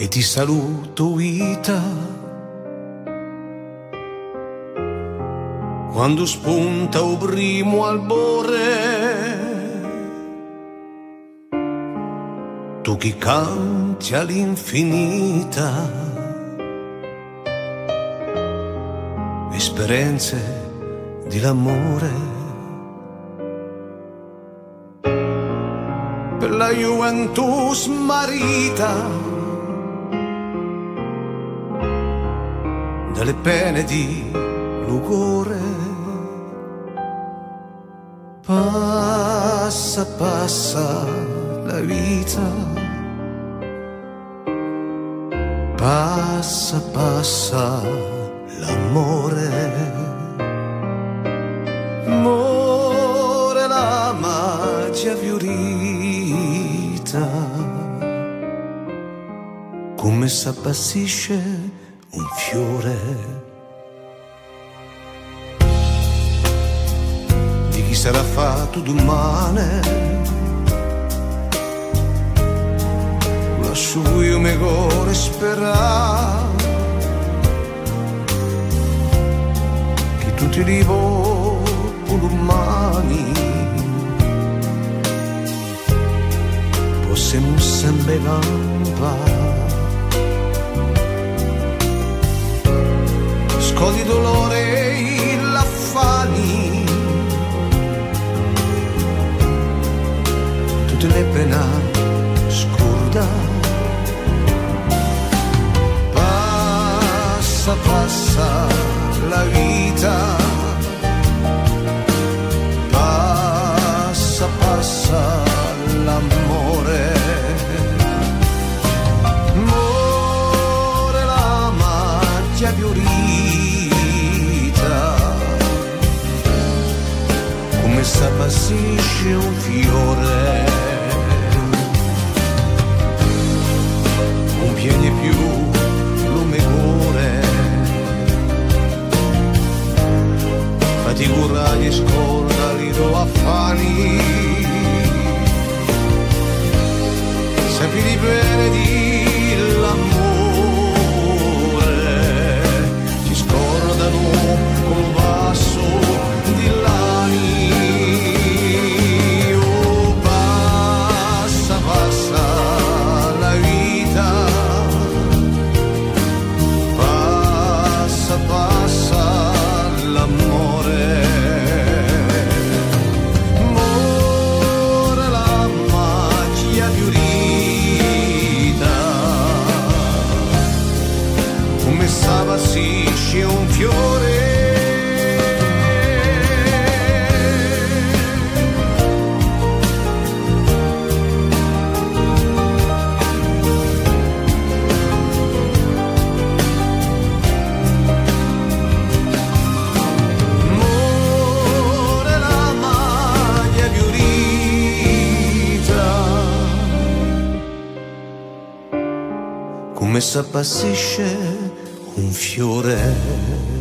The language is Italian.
e ti saluto vita. Quando spunta il primo albore, tu che canti all'infinita, esperienze di l'amore, per la gioventù smarrita dalle pene di lugore. Passa, passa la vita, passa, passa l'amore, muore la magia fiorita, come s'appassisce un fiore. Di chi sarà fatto domani, lascio io me gore sperare che tutti i popoli umani possiamo sempre campare. Scodi dolore e l'affani, tutte le pene scorda. Passa, passa la vita, passa, passa l'amore, muore la magia fiorita, come s'appassisce un fiore. Non viene più l'umegore, fatti curare e scorda i tuoi affari, sappi di bene di l'amore, ci scordano col passo di lani. Oh, passa, passa la vita, passa, passa l'amore, muore la magia fiorita, come s'appassisce un fiore. Muore la magia fiorita, come s'appassisce un fiore.